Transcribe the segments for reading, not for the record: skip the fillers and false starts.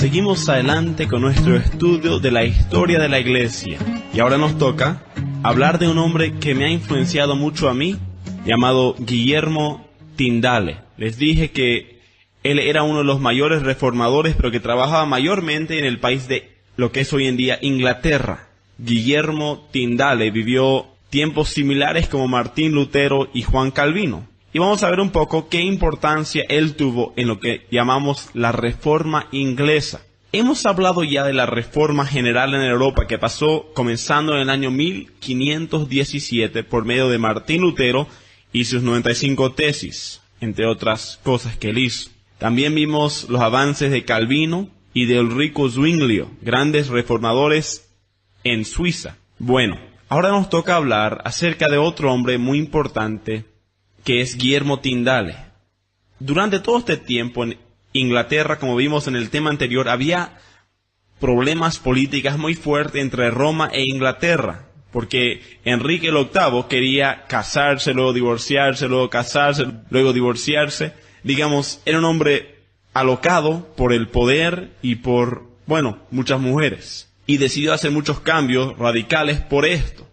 Seguimos adelante con nuestro estudio de la historia de la iglesia. Y ahora nos toca hablar de un hombre que me ha influenciado mucho a mí, llamado Guillermo Tyndale. Les dije que él era uno de los mayores reformadores, pero que trabajaba mayormente en el país de lo que es hoy en día Inglaterra. Guillermo Tyndale vivió tiempos similares como Martín Lutero y Juan Calvino. Y vamos a ver un poco qué importancia él tuvo en lo que llamamos la Reforma Inglesa. Hemos hablado ya de la Reforma General en Europa que pasó comenzando en el año 1517 por medio de Martín Lutero y sus 95 tesis, entre otras cosas que él hizo. También vimos los avances de Calvino y de Ulrico Zwinglio, grandes reformadores en Suiza. Bueno, ahora nos toca hablar acerca de otro hombre muy importante, que es Guillermo Tyndale. Durante todo este tiempo en Inglaterra, como vimos en el tema anterior, había problemas políticos muy fuertes entre Roma e Inglaterra, porque Enrique el VIII quería casarse, luego divorciarse, luego casarse, luego divorciarse. Digamos, era un hombre alocado por el poder y por, muchas mujeres. Y decidió hacer muchos cambios radicales por esto.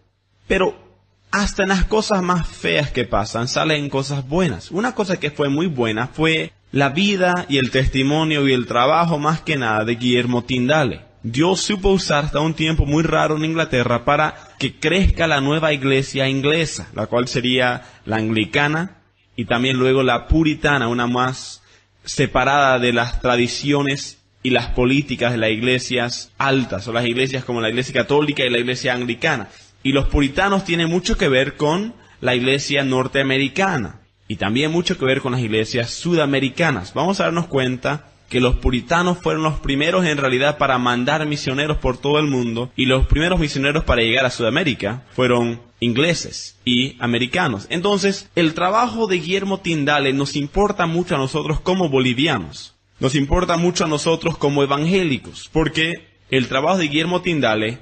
Pero hasta en las cosas más feas que pasan, salen cosas buenas. Una cosa que fue muy buena fue la vida y el testimonio y el trabajo más que nada de Guillermo Tyndale. Dios supo usar hasta un tiempo muy raro en Inglaterra para que crezca la nueva iglesia inglesa, la cual sería la anglicana y también luego la puritana, una más separada de las tradiciones y las políticas de las iglesias altas, o las iglesias como la iglesia católica y la iglesia anglicana. Y los puritanos tienen mucho que ver con la iglesia norteamericana y también mucho que ver con las iglesias sudamericanas. Vamos a darnos cuenta que los puritanos fueron los primeros en realidad para mandar misioneros por todo el mundo, y los primeros misioneros para llegar a Sudamérica fueron ingleses y americanos. Entonces, el trabajo de Guillermo Tyndale nos importa mucho a nosotros como bolivianos, nos importa mucho a nosotros como evangélicos, porque el trabajo de Guillermo Tyndale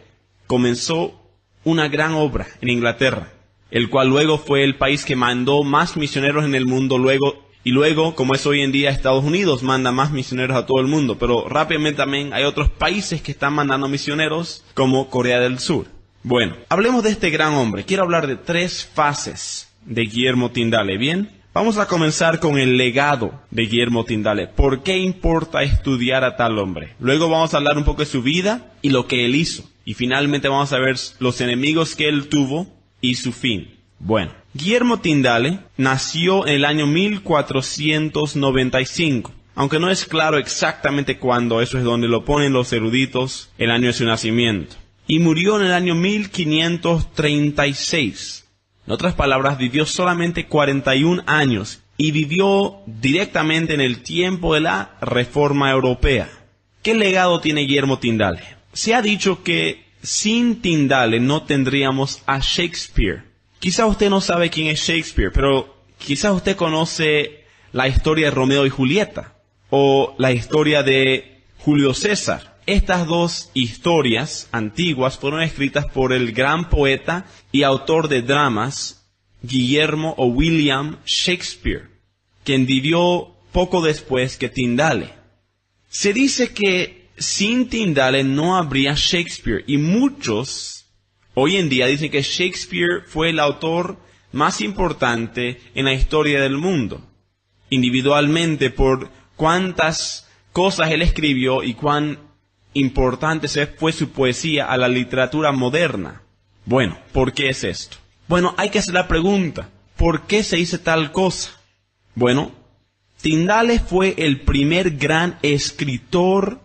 comenzó una gran obra en Inglaterra, el cual luego fue el país que mandó más misioneros en el mundo, luego, como es hoy en día, Estados Unidos manda más misioneros a todo el mundo, pero rápidamente también hay otros países que están mandando misioneros, como Corea del Sur. Bueno, hablemos de este gran hombre. Quiero hablar de 3 fases de Guillermo Tyndale, ¿bien? Vamos a comenzar con el legado de Guillermo Tyndale. ¿Por qué importa estudiar a tal hombre? Luego vamos a hablar un poco de su vida y lo que él hizo. Y finalmente vamos a ver los enemigos que él tuvo y su fin. Bueno, Guillermo Tyndale nació en el año 1495. Aunque no es claro exactamente cuándo, eso es donde lo ponen los eruditos, el año de su nacimiento. Y murió en el año 1536. En otras palabras, vivió solamente 41 años y vivió directamente en el tiempo de la Reforma Europea. ¿Qué legado tiene Guillermo Tyndale? Se ha dicho que sin Tyndale no tendríamos a Shakespeare. Quizá usted no sabe quién es Shakespeare, pero quizás usted conoce la historia de Romeo y Julieta o la historia de Julio César. Estas 2 historias antiguas fueron escritas por el gran poeta y autor de dramas Guillermo o William Shakespeare, quien vivió poco después que Tyndale. Se dice que sin Tyndale no habría Shakespeare, y muchos hoy en día dicen que Shakespeare fue el autor más importante en la historia del mundo, individualmente por cuántas cosas él escribió y cuán importante fue su poesía a la literatura moderna. Bueno, ¿por qué es esto? Bueno, hay que hacer la pregunta, ¿por qué se dice tal cosa? Bueno, Tyndale fue el primer gran escritor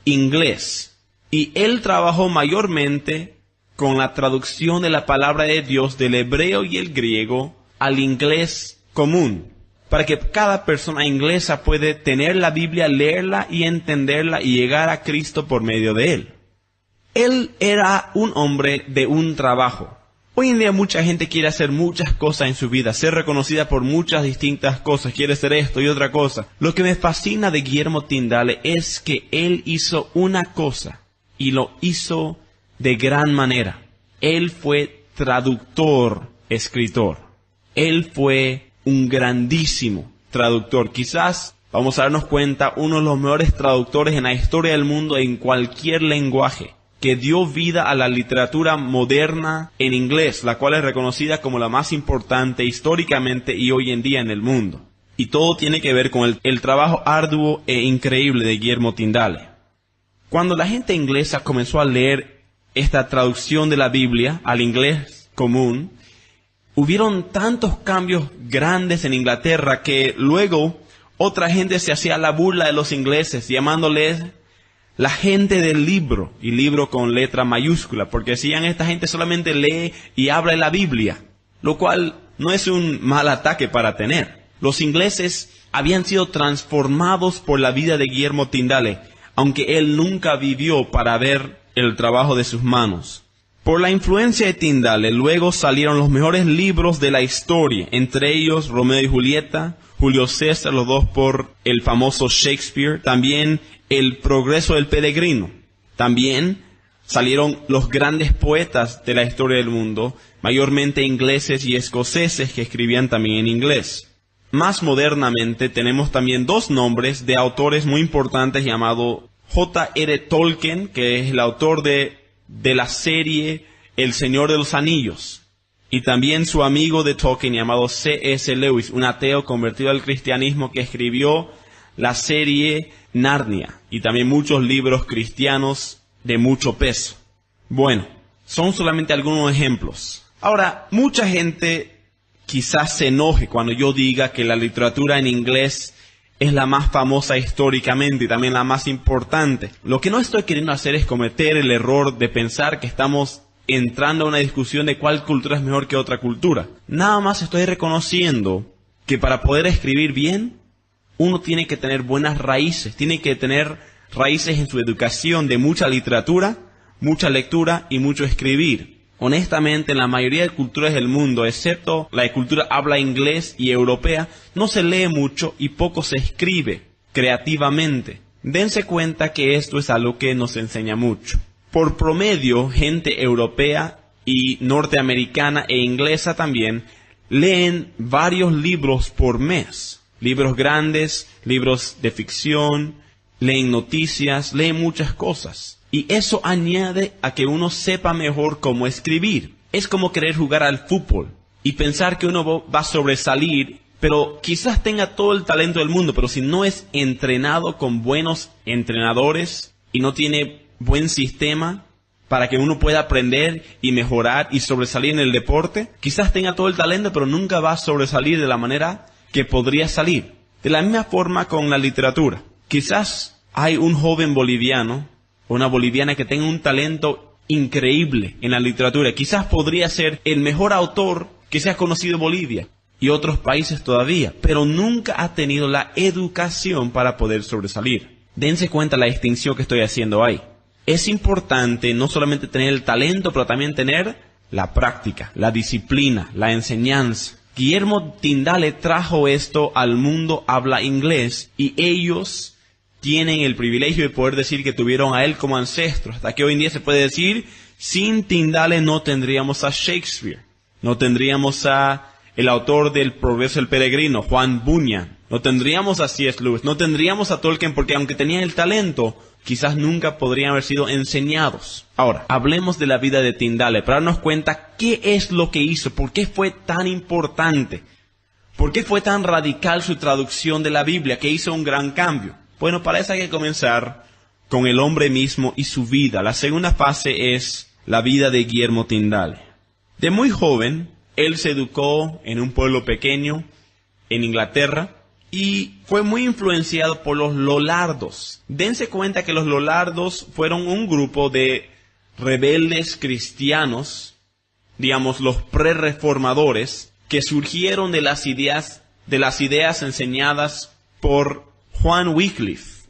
inglés, y él trabajó mayormente con la traducción de la palabra de Dios del hebreo y el griego al inglés común, para que cada persona inglesa puede tener la Biblia, leerla y entenderla y llegar a Cristo por medio de él. Él era un hombre de un trabajo. Hoy en día mucha gente quiere hacer muchas cosas en su vida, ser reconocida por muchas distintas cosas, quiere ser esto y otra cosa. Lo que me fascina de Guillermo Tyndale es que él hizo una cosa y lo hizo de gran manera. Él fue traductor, escritor. Él fue un grandísimo traductor. Quizás vamos a darnos cuenta, uno de los mejores traductores en la historia del mundo en cualquier lenguaje, que dio vida a la literatura moderna en inglés, la cual es reconocida como la más importante históricamente y hoy en día en el mundo. Y todo tiene que ver con el trabajo arduo e increíble de Guillermo Tyndale. Cuando la gente inglesa comenzó a leer esta traducción de la Biblia al inglés común, hubieron tantos cambios grandes en Inglaterra que luego otra gente se hacía la burla de los ingleses, llamándoles la gente del libro, y libro con letra mayúscula, porque decían esta gente solamente lee y habla de la Biblia, lo cual no es un mal ataque para tener. Los ingleses habían sido transformados por la vida de Guillermo Tyndale, aunque él nunca vivió para ver el trabajo de sus manos. Por la influencia de Tyndale, luego salieron los mejores libros de la historia, entre ellos Romeo y Julieta, Julio César, los dos por el famoso Shakespeare, también El progreso del peregrino. También salieron los grandes poetas de la historia del mundo, mayormente ingleses y escoceses que escribían también en inglés. Más modernamente tenemos también dos nombres de autores muy importantes llamados J.R. Tolkien, que es el autor de la serie El Señor de los Anillos, y también su amigo de Tolkien llamado C.S. Lewis, un ateo convertido al cristianismo que escribió la serie Narnia y también muchos libros cristianos de mucho peso. Bueno, son solamente algunos ejemplos. Ahora, mucha gente quizás se enoje cuando yo diga que la literatura en inglés es la más famosa históricamente y también la más importante. Lo que no estoy queriendo hacer es cometer el error de pensar que estamos entrando a una discusión de cuál cultura es mejor que otra cultura. Nada más estoy reconociendo que para poder escribir bien, uno tiene que tener buenas raíces, tiene que tener raíces en su educación de mucha literatura, mucha lectura y mucho escribir. Honestamente, en la mayoría de culturas del mundo, excepto la cultura habla inglés y europea, no se lee mucho y poco se escribe creativamente. Dense cuenta que esto es algo que nos enseña mucho. Por promedio, gente europea y norteamericana e inglesa también leen varios libros por mes. Libros grandes, libros de ficción, leen noticias, leen muchas cosas. Y eso añade a que uno sepa mejor cómo escribir. Es como querer jugar al fútbol y pensar que uno va a sobresalir, pero quizás tenga todo el talento del mundo, pero si no es entrenado con buenos entrenadores y no tiene buen sistema para que uno pueda aprender y mejorar y sobresalir en el deporte, quizás tenga todo el talento, pero nunca va a sobresalir de la manera que podría salir. De la misma forma con la literatura. Quizás hay un joven boliviano o una boliviana que tenga un talento increíble en la literatura. Quizás podría ser el mejor autor que se ha conocido en Bolivia y otros países todavía, pero nunca ha tenido la educación para poder sobresalir. Dense cuenta la distinción que estoy haciendo ahí. Es importante no solamente tener el talento, pero también tener la práctica, la disciplina, la enseñanza. Guillermo Tyndale trajo esto al mundo habla inglés y ellos tienen el privilegio de poder decir que tuvieron a él como ancestro. Hasta que hoy en día se puede decir, sin Tyndale no tendríamos a Shakespeare, no tendríamos a el autor del Progreso del Peregrino, Juan Bunyan, no tendríamos a C.S. Lewis, no tendríamos a Tolkien, porque aunque tenían el talento, quizás nunca podrían haber sido enseñados. Ahora, hablemos de la vida de Tyndale para darnos cuenta qué es lo que hizo, por qué fue tan importante, por qué fue tan radical su traducción de la Biblia, que hizo un gran cambio. Bueno, para eso hay que comenzar con el hombre mismo y su vida. La segunda fase es la vida de Guillermo Tyndale. De muy joven, él se educó en un pueblo pequeño en Inglaterra, y fue muy influenciado por los Lollardos. Dense cuenta que los Lollardos fueron un grupo de rebeldes cristianos, digamos los prerreformadores, que surgieron de las ideas enseñadas por Juan Wycliffe,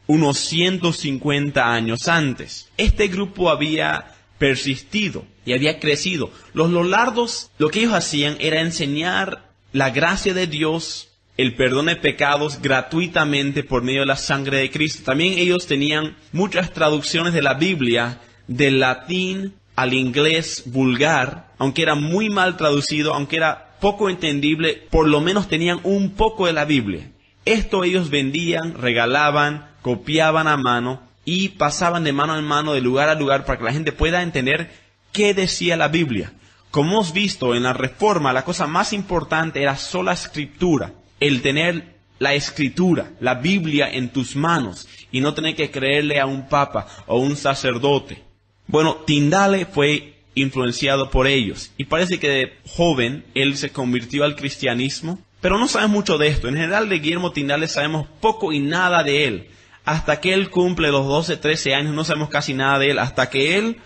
unos 150 años antes. Este grupo había persistido y había crecido. Los Lollardos, lo que ellos hacían era enseñar la gracia de Dios, el perdón de pecados gratuitamente por medio de la sangre de Cristo. También ellos tenían muchas traducciones de la Biblia del latín al inglés vulgar, aunque era muy mal traducido, aunque era poco entendible, por lo menos tenían un poco de la Biblia. Esto ellos vendían, regalaban, copiaban a mano y pasaban de mano en mano, de lugar a lugar, para que la gente pueda entender qué decía la Biblia. Como hemos visto en la Reforma, la cosa más importante era sola escritura, el tener la escritura, la Biblia en tus manos y no tener que creerle a un papa o un sacerdote. Bueno, Tyndale fue influenciado por ellos y parece que de joven él se convirtió al cristianismo, pero no sabemos mucho de esto. En general de Guillermo Tyndale sabemos poco y nada de él. Hasta que él cumple los 12, 13 años no sabemos casi nada de él, hasta que él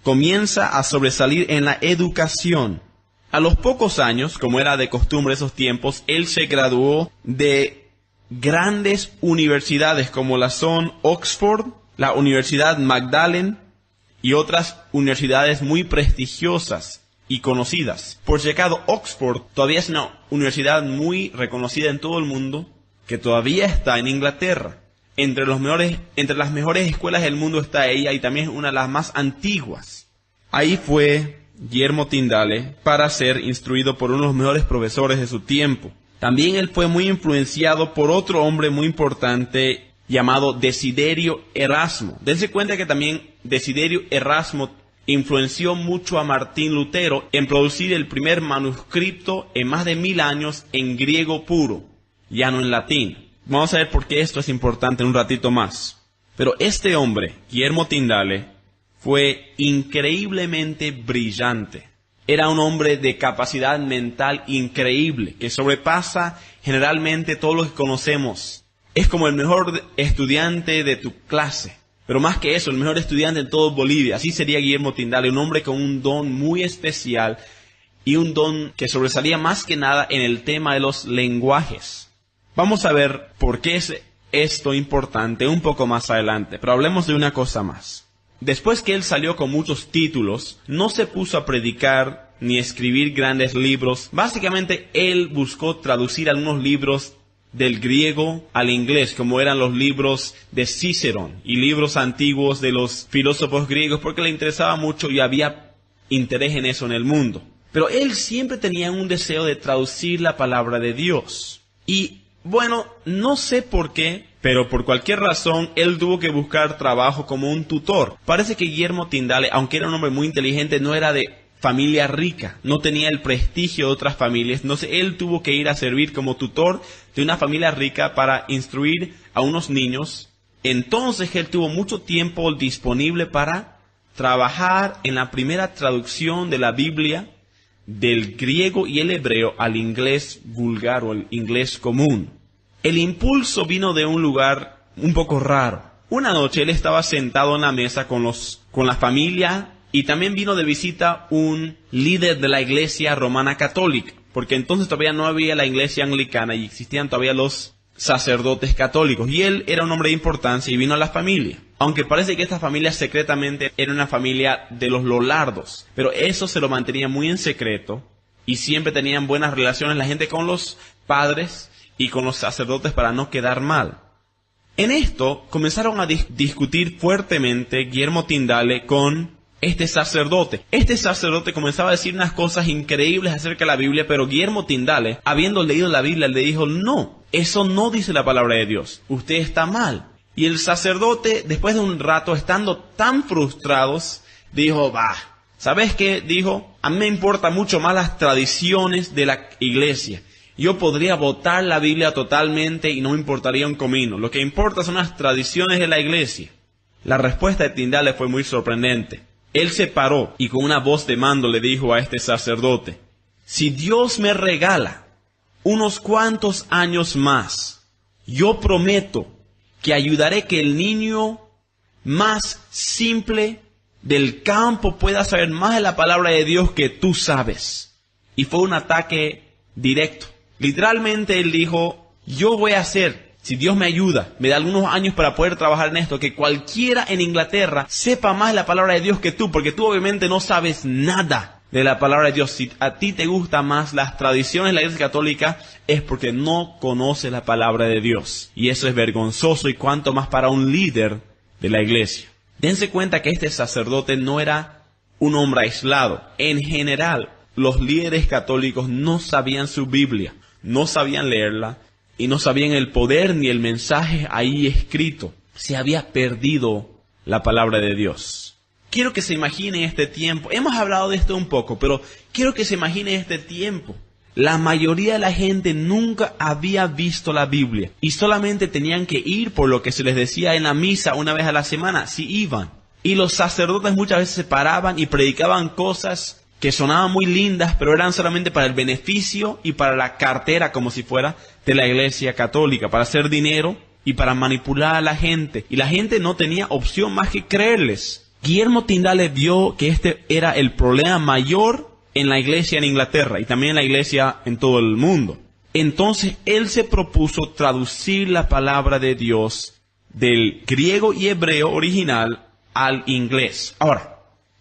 comienza a sobresalir en la educación. A los pocos años, como era de costumbre esos tiempos, él se graduó de grandes universidades como la son Oxford, la Universidad Magdalen y otras universidades muy prestigiosas y conocidas. Por si acaso, Oxford todavía es una universidad muy reconocida en todo el mundo, que todavía está en Inglaterra. Entre las mejores escuelas del mundo está ella y también es una de las más antiguas. Ahí fue Guillermo Tyndale para ser instruido por uno de los mejores profesores de su tiempo. También él fue muy influenciado por otro hombre muy importante llamado Desiderio Erasmo. Dense cuenta que también Desiderio Erasmo influenció mucho a Martín Lutero en producir el primer manuscrito en más de 1000 años en griego puro, ya no en latín. Vamos a ver por qué esto es importante en un ratito más. Pero este hombre, Guillermo Tyndale, fue increíblemente brillante. Era un hombre de capacidad mental increíble, que sobrepasa generalmente todo lo que conocemos. Es como el mejor estudiante de tu clase. Pero más que eso, el mejor estudiante en todo Bolivia. Así sería Guillermo Tyndale, un hombre con un don muy especial y un don que sobresalía más que nada en el tema de los lenguajes. Vamos a ver por qué es esto importante un poco más adelante, pero hablemos de una cosa más. Después que él salió con muchos títulos, no se puso a predicar ni escribir grandes libros. Básicamente él buscó traducir algunos libros del griego al inglés, como eran los libros de Cicerón y libros antiguos de los filósofos griegos, porque le interesaba mucho y había interés en eso en el mundo. Pero él siempre tenía un deseo de traducir la palabra de Dios. Y bueno, no sé por qué, pero por cualquier razón, él tuvo que buscar trabajo como un tutor. Parece que Guillermo Tyndale, aunque era un hombre muy inteligente, no era de familia rica, no tenía el prestigio de otras familias. Entonces, él tuvo que ir a servir como tutor de una familia rica para instruir a unos niños. Entonces, él tuvo mucho tiempo disponible para trabajar en la primera traducción de la Biblia del griego y el hebreo al inglés vulgar o el inglés común. El impulso vino de un lugar un poco raro. Una noche él estaba sentado en la mesa con la familia y también vino de visita un líder de la iglesia romana católica, porque entonces todavía no había la iglesia anglicana y existían todavía los sacerdotes católicos. Y él era un hombre de importancia y vino a la familia. Aunque parece que esta familia secretamente era una familia de los Lollardos, pero eso se lo mantenía muy en secreto y siempre tenían buenas relaciones la gente con los padres y con los sacerdotes para no quedar mal. En esto comenzaron a discutir fuertemente Guillermo Tyndale con este sacerdote. Este sacerdote comenzaba a decir unas cosas increíbles acerca de la Biblia, pero Guillermo Tyndale, habiendo leído la Biblia, le dijo, no, eso no dice la palabra de Dios, usted está mal. Y el sacerdote, después de un rato, estando tan frustrados, dijo, ¿sabes qué? Dijo, a mí me importan mucho más las tradiciones de la iglesia. Yo podría votar la Biblia totalmente y no me importaría un comino. Lo que importa son las tradiciones de la iglesia. La respuesta de Tyndale fue muy sorprendente. Él se paró y con una voz de mando le dijo a este sacerdote, si Dios me regala unos cuantos años más, yo prometo que ayudaré que el niño más simple del campo pueda saber más de la palabra de Dios que tú sabes. Y fue un ataque directo. Literalmente él dijo, yo voy a hacer, si Dios me ayuda, me da algunos años para poder trabajar en esto, que cualquiera en Inglaterra sepa más de la palabra de Dios que tú, porque tú obviamente no sabes nada de la palabra de Dios. Si a ti te gustan más las tradiciones de la Iglesia Católica, es porque no conoces la palabra de Dios. Y eso es vergonzoso y cuanto más para un líder de la Iglesia. Dense cuenta que este sacerdote no era un hombre aislado. En general, los líderes católicos no sabían su Biblia, no sabían leerla y no sabían el poder ni el mensaje ahí escrito. Se había perdido la palabra de Dios. Quiero que se imaginen este tiempo. Hemos hablado de esto un poco, pero quiero que se imaginen este tiempo. La mayoría de la gente nunca había visto la Biblia y solamente tenían que ir por lo que se les decía en la misa una vez a la semana, si iban. Y los sacerdotes muchas veces se paraban y predicaban cosas que sonaban muy lindas, pero eran solamente para el beneficio y para la cartera, como si fuera, de la Iglesia Católica, para hacer dinero y para manipular a la gente. Y la gente no tenía opción más que creerles. Guillermo Tyndale vio que este era el problema mayor en la iglesia en Inglaterra y también en la iglesia en todo el mundo. Entonces él se propuso traducir la palabra de Dios del griego y hebreo original al inglés. Ahora,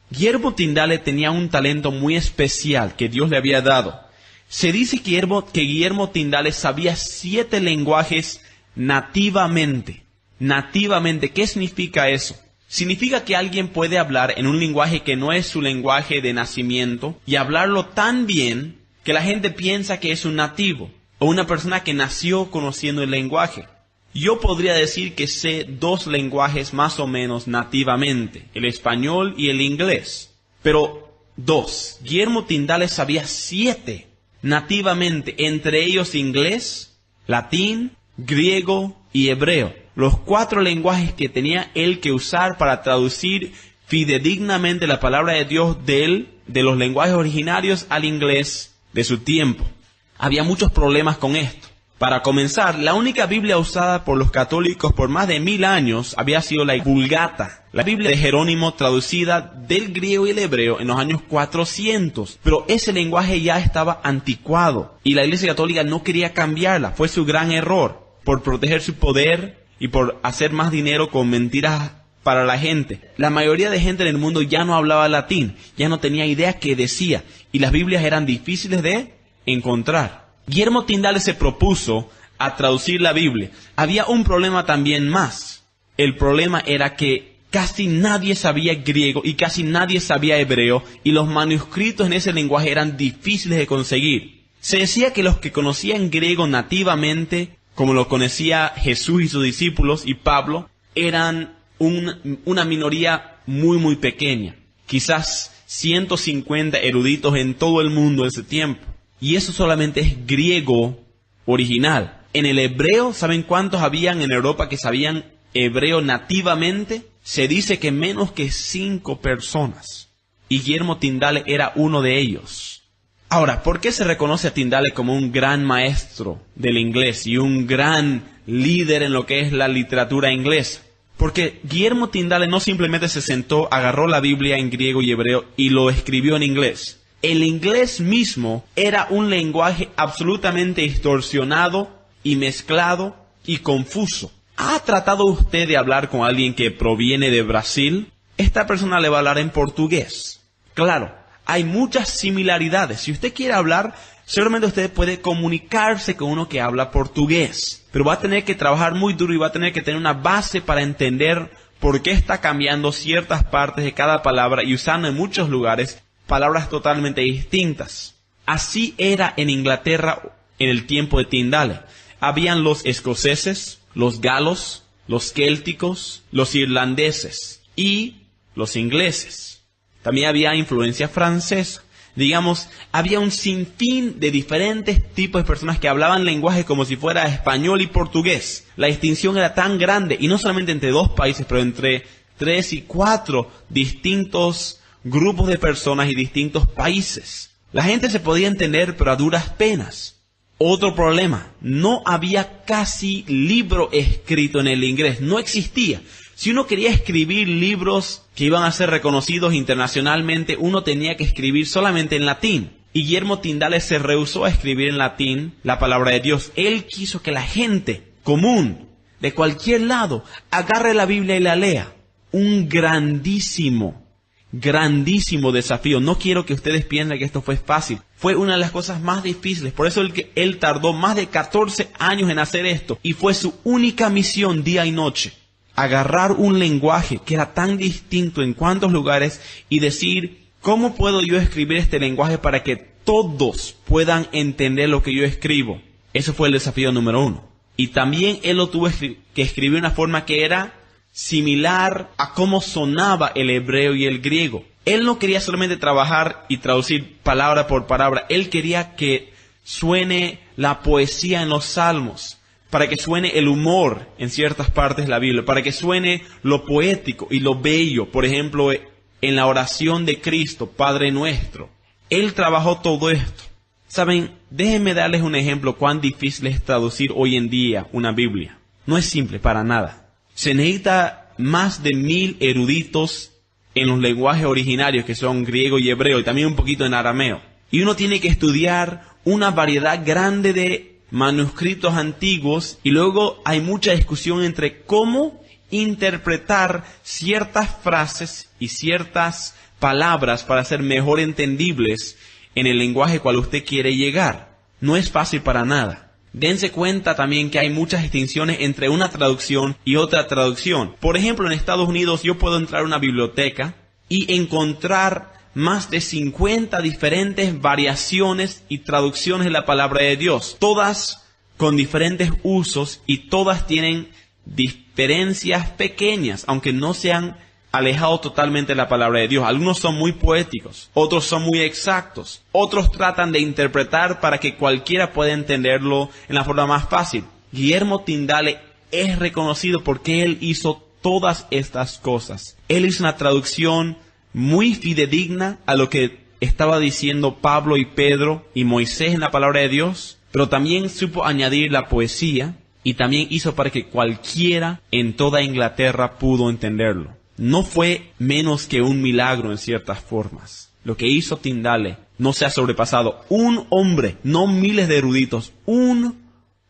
Guillermo Tyndale tenía un talento muy especial que Dios le había dado. Se dice que Guillermo Tyndale sabía 7 lenguajes nativamente. Nativamente, ¿qué significa eso? Significa que alguien puede hablar en un lenguaje que no es su lenguaje de nacimiento y hablarlo tan bien que la gente piensa que es un nativo o una persona que nació conociendo el lenguaje. Yo podría decir que sé 2 lenguajes más o menos nativamente, el español y el inglés, pero 2. Guillermo Tyndale sabía 7 nativamente, entre ellos inglés, latín, griego y hebreo. Los 4 lenguajes que tenía él que usar para traducir fidedignamente la palabra de Dios de los lenguajes originarios al inglés de su tiempo. Había muchos problemas con esto. Para comenzar, la única Biblia usada por los católicos por más de 1000 años había sido la Vulgata, la Biblia de Jerónimo traducida del griego y el hebreo en los años 400. Pero ese lenguaje ya estaba anticuado y la Iglesia Católica no quería cambiarla. Fue su gran error por proteger su poder y por hacer más dinero con mentiras para la gente. La mayoría de gente en el mundo ya no hablaba latín, ya no tenía idea qué decía, y las Biblias eran difíciles de encontrar. Guillermo Tyndale se propuso a traducir la Biblia. Había un problema también más. El problema era que casi nadie sabía griego y casi nadie sabía hebreo, y los manuscritos en ese lenguaje eran difíciles de conseguir. Se decía que los que conocían griego nativamente, como lo conocía Jesús y sus discípulos y Pablo, eran una minoría muy pequeña. Quizás 150 eruditos en todo el mundo en ese tiempo. Y eso solamente es griego original. En el hebreo, ¿saben cuántos habían en Europa que sabían hebreo nativamente? Se dice que menos que 5 personas. Y Guillermo Tyndale era uno de ellos. Ahora, ¿por qué se reconoce a Tyndale como un gran maestro del inglés y un gran líder en lo que es la literatura inglesa? Porque Guillermo Tyndale no simplemente se sentó, agarró la Biblia en griego y hebreo y lo escribió en inglés. El inglés mismo era un lenguaje absolutamente distorsionado y mezclado y confuso. ¿Ha tratado usted de hablar con alguien que proviene de Brasil? Esta persona le va a hablar en portugués. Claro, hay muchas similaridades. Si usted quiere hablar, seguramente usted puede comunicarse con uno que habla portugués. Pero va a tener que trabajar muy duro y va a tener que tener una base para entender por qué está cambiando ciertas partes de cada palabra y usando en muchos lugares palabras totalmente distintas. Así era en Inglaterra en el tiempo de Tyndale. Habían los escoceses, los galos, los célticos, los irlandeses y los ingleses. También había influencia francesa. Digamos, había un sinfín de diferentes tipos de personas que hablaban lenguajes como si fuera español y portugués. La distinción era tan grande, y no solamente entre 2 países, pero entre 3 y 4 distintos grupos de personas y distintos países. La gente se podía entender, pero a duras penas. Otro problema, no había casi libro escrito en el inglés, no existía. Si uno quería escribir libros que iban a ser reconocidos internacionalmente, uno tenía que escribir solamente en latín. Y Guillermo Tyndale se rehusó a escribir en latín la palabra de Dios. Él quiso que la gente común, de cualquier lado, agarre la Biblia y la lea. Un grandísimo desafío. No quiero que ustedes piensen que esto fue fácil. Fue una de las cosas más difíciles. Por eso él tardó más de 14 años en hacer esto. Y fue su única misión día y noche. Agarrar un lenguaje que era tan distinto en cuantos lugares y decir, ¿cómo puedo yo escribir este lenguaje para que todos puedan entender lo que yo escribo? Ese fue el desafío número 1. Y también él lo tuvo que escribir de una forma que era similar a cómo sonaba el hebreo y el griego. Él no quería solamente trabajar y traducir palabra por palabra. Él quería que suene la poesía en los salmos, para que suene el humor en ciertas partes de la Biblia, para que suene lo poético y lo bello, por ejemplo, en la oración de Cristo, Padre Nuestro. Él trabajó todo esto. Saben, déjenme darles un ejemplo cuán difícil es traducir hoy en día una Biblia. No es simple para nada. Se necesita más de 1000 eruditos en los lenguajes originarios, que son griego y hebreo, y también un poquito en arameo. Y uno tiene que estudiar una variedad grande de manuscritos antiguos, y luego hay mucha discusión entre cómo interpretar ciertas frases y ciertas palabras para ser mejor entendibles en el lenguaje cual usted quiere llegar. No es fácil para nada. Dense cuenta también que hay muchas distinciones entre una traducción y otra traducción. Por ejemplo, en Estados Unidos yo puedo entrar a una biblioteca y encontrar más de 50 diferentes variaciones y traducciones de la palabra de Dios, todas con diferentes usos y todas tienen diferencias pequeñas, aunque no se han alejado totalmente de la palabra de Dios. Algunos son muy poéticos, otros son muy exactos, otros tratan de interpretar para que cualquiera pueda entenderlo en la forma más fácil. Guillermo Tindale es reconocido porque él hizo todas estas cosas. Él hizo una traducción muy fidedigna a lo que estaba diciendo Pablo y Pedro y Moisés en la palabra de Dios, pero también supo añadir la poesía y también hizo para que cualquiera en toda Inglaterra pudo entenderlo. No fue menos que un milagro en ciertas formas. Lo que hizo Tindale no se ha sobrepasado. Un hombre, no miles de eruditos, un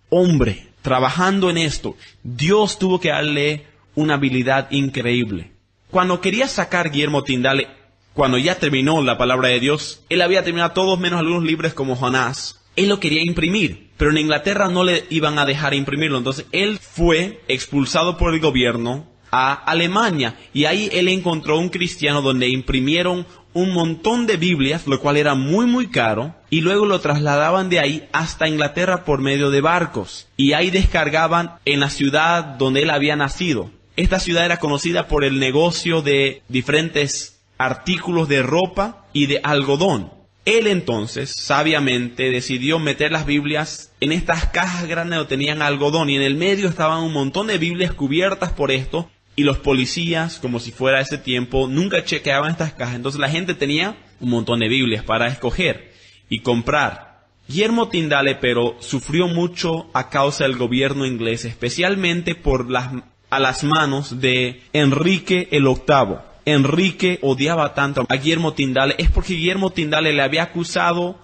hombre trabajando en esto. Dios tuvo que darle una habilidad increíble. Cuando quería sacar Guillermo Tindale, cuando ya terminó la palabra de Dios, él había terminado todos menos algunos libros como Jonás. Él lo quería imprimir, pero en Inglaterra no le iban a dejar imprimirlo. Entonces él fue expulsado por el gobierno a Alemania, y ahí él encontró un cristiano donde imprimieron un montón de Biblias, lo cual era muy caro, y luego lo trasladaban de ahí hasta Inglaterra por medio de barcos, y ahí descargaban en la ciudad donde él había nacido. Esta ciudad era conocida por el negocio de diferentes artículos de ropa y de algodón. Él entonces, sabiamente, decidió meter las Biblias en estas cajas grandes donde tenían algodón, y en el medio estaban un montón de Biblias cubiertas por esto, y los policías, como si fuera ese tiempo, nunca chequeaban estas cajas. Entonces la gente tenía un montón de Biblias para escoger y comprar. Guillermo Tindale, pero, sufrió mucho a causa del gobierno inglés, especialmente a las manos de Enrique el VIII. Enrique odiaba tanto a Guillermo Tindale, es porque Guillermo Tindale le había acusado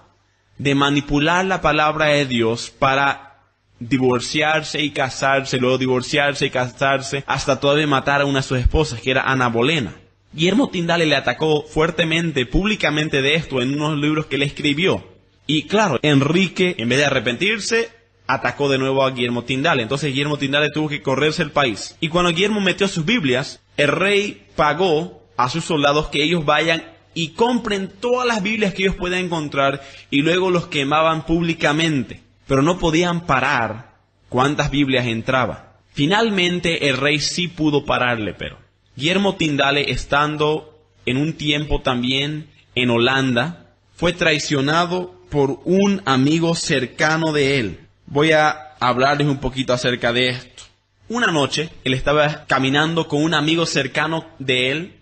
de manipular la palabra de Dios para divorciarse y casarse, luego divorciarse y casarse, hasta todavía matar a una de sus esposas, que era Ana Bolena. Guillermo Tindale le atacó fuertemente, públicamente de esto, en unos libros que él escribió. Y claro, Enrique, en vez de arrepentirse, atacó de nuevo a Guillermo Tindale. Entonces Guillermo Tindale tuvo que correrse el país. Y cuando Guillermo metió sus Biblias, el rey pagó a sus soldados que ellos vayan y compren todas las Biblias que ellos puedan encontrar, y luego los quemaban públicamente. Pero no podían parar cuántas Biblias entraban. Finalmente el rey sí pudo pararle, pero Guillermo Tindale, estando en un tiempo también en Holanda, fue traicionado por un amigo cercano de él. Voy a hablarles un poquito acerca de esto. Una noche, él estaba caminando con un amigo cercano de él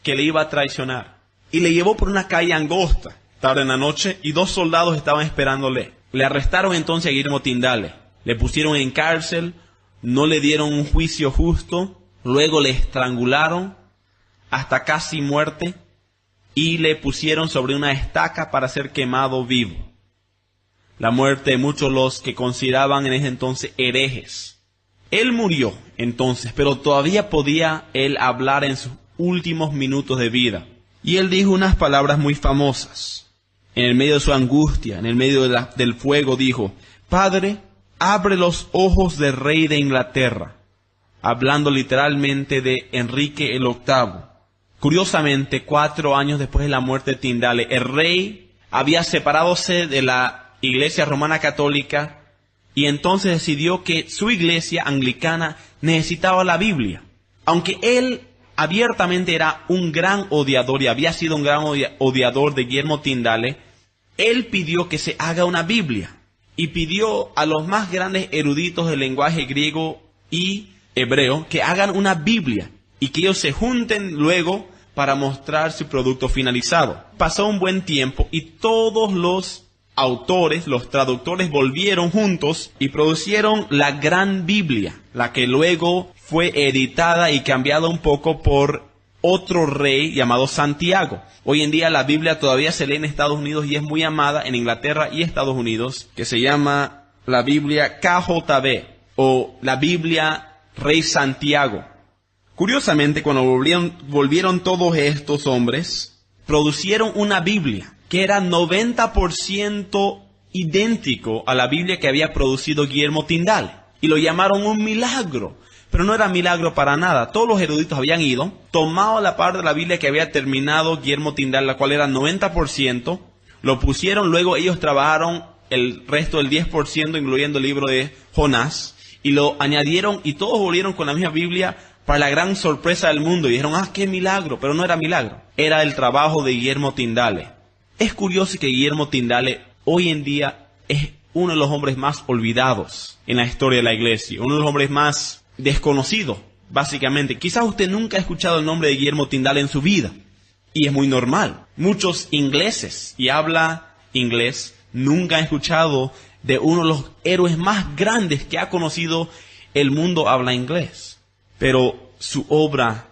que le iba a traicionar, y le llevó por una calle angosta, tarde en la noche, y 2 soldados estaban esperándole. Le arrestaron entonces a Guillermo Tindale, le pusieron en cárcel, no le dieron un juicio justo, luego le estrangularon hasta casi muerte y le pusieron sobre una estaca para ser quemado vivo. La muerte de muchos los que consideraban en ese entonces herejes. Él murió entonces, pero todavía podía él hablar en sus últimos minutos de vida. Y él dijo unas palabras muy famosas. En el medio de su angustia, en el medio del fuego, dijo: Padre, abre los ojos del rey de Inglaterra. Hablando literalmente de Enrique el VIII. Curiosamente, 4 años después de la muerte de Tindale, el rey había separadose de la Iglesia Romana Católica y entonces decidió que su iglesia anglicana necesitaba la Biblia. Aunque él abiertamente era un gran odiador y había sido un gran odiador de Guillermo Tyndale, él pidió que se haga una Biblia y pidió a los más grandes eruditos del lenguaje griego y hebreo que hagan una Biblia y que ellos se junten luego para mostrar su producto finalizado. Pasó un buen tiempo y todos los autores, los traductores volvieron juntos y producieron la gran Biblia, la que luego fue editada y cambiada un poco por otro rey llamado Santiago. Hoy en día la Biblia todavía se lee en Estados Unidos y es muy amada en Inglaterra y Estados Unidos, que se llama la Biblia KJV o la Biblia Rey Santiago. Curiosamente, cuando volvieron todos estos hombres, producieron una Biblia que era 90% idéntico a la Biblia que había producido Guillermo Tyndale. Y lo llamaron un milagro. Pero no era milagro para nada. Todos los eruditos habían ido, tomado la parte de la Biblia que había terminado Guillermo Tyndale, la cual era 90%, lo pusieron, luego ellos trabajaron el resto del 10%, incluyendo el libro de Jonás, y lo añadieron y todos volvieron con la misma Biblia para la gran sorpresa del mundo. Y dijeron, qué milagro, pero no era milagro. Era el trabajo de Guillermo Tyndale. Es curioso que Guillermo Tyndale hoy en día es uno de los hombres más olvidados en la historia de la iglesia, uno de los hombres más desconocidos, básicamente. Quizás usted nunca ha escuchado el nombre de Guillermo Tyndale en su vida, y es muy normal. Muchos ingleses, y habla inglés, nunca han escuchado de uno de los héroes más grandes que ha conocido el mundo habla inglés. Pero su obra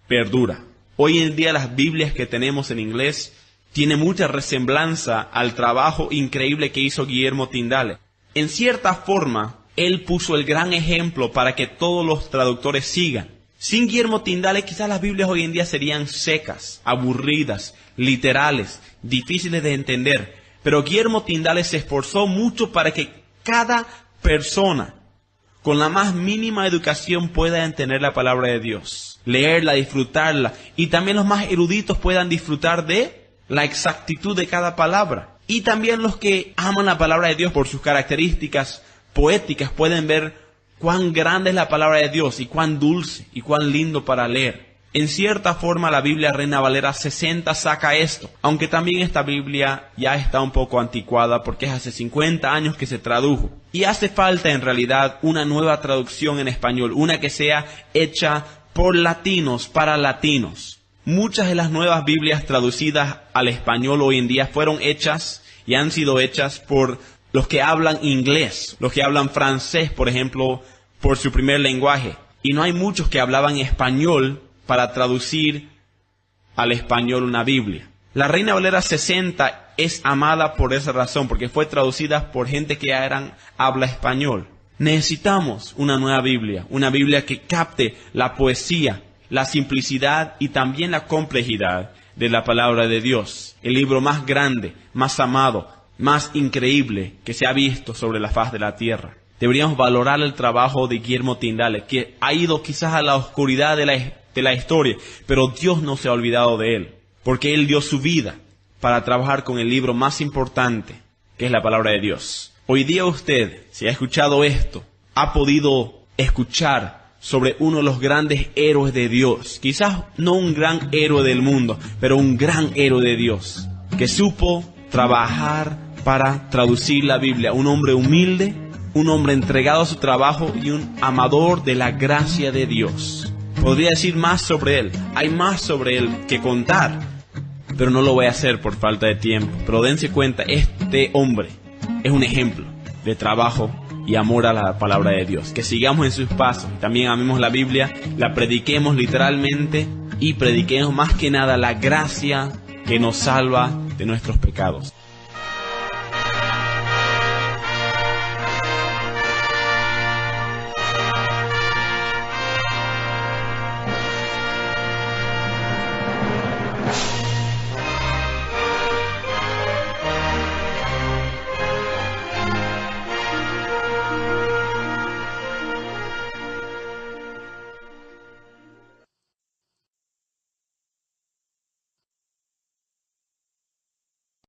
perdura. Hoy en día las Biblias que tenemos en inglés tienen mucha resemblanza al trabajo increíble que hizo Guillermo Tyndale. En cierta forma, él puso el gran ejemplo para que todos los traductores sigan. Sin Guillermo Tyndale, quizás las Biblias hoy en día serían secas, aburridas, literales, difíciles de entender. Pero Guillermo Tyndale se esforzó mucho para que cada persona con la más mínima educación pueda entender la palabra de Dios, leerla, disfrutarla, y también los más eruditos puedan disfrutar de la exactitud de cada palabra. Y también los que aman la palabra de Dios por sus características poéticas pueden ver cuán grande es la palabra de Dios y cuán dulce y cuán lindo para leer. En cierta forma la Biblia Reina Valera 60 saca esto, aunque también esta Biblia ya está un poco anticuada porque es hace 50 años que se tradujo. Y hace falta en realidad una nueva traducción en español, una que sea hecha por latinos para latinos. Muchas de las nuevas Biblias traducidas al español hoy en día fueron hechas y han sido hechas por los que hablan inglés, los que hablan francés, por ejemplo, por su primer lenguaje. Y no hay muchos que hablaban español para traducir al español una Biblia. La Reina Valera 60 es amada por esa razón, porque fue traducida por gente que habla español. Necesitamos una nueva Biblia, una Biblia que capte la poesía, la simplicidad y también la complejidad de la palabra de Dios. El libro más grande, más amado, más increíble que se ha visto sobre la faz de la tierra. Deberíamos valorar el trabajo de Guillermo Tyndale, que ha ido quizás a la oscuridad de la historia, pero Dios no se ha olvidado de él, porque él dio su vida para trabajar con el libro más importante, que es la palabra de Dios. Hoy día usted, si ha escuchado esto, ha podido escuchar sobre uno de los grandes héroes de Dios, quizás no un gran héroe del mundo, pero un gran héroe de Dios, que supo trabajar para traducir la Biblia, un hombre humilde, un hombre entregado a su trabajo y un amador de la gracia de Dios. Podría decir más sobre él, hay más sobre él que contar, pero no lo voy a hacer por falta de tiempo. Pero dense cuenta, este hombre es un ejemplo de trabajo y amor a la palabra de Dios. Que sigamos en sus pasos, también amemos la Biblia, la prediquemos literalmente y prediquemos más que nada la gracia que nos salva de nuestros pecados.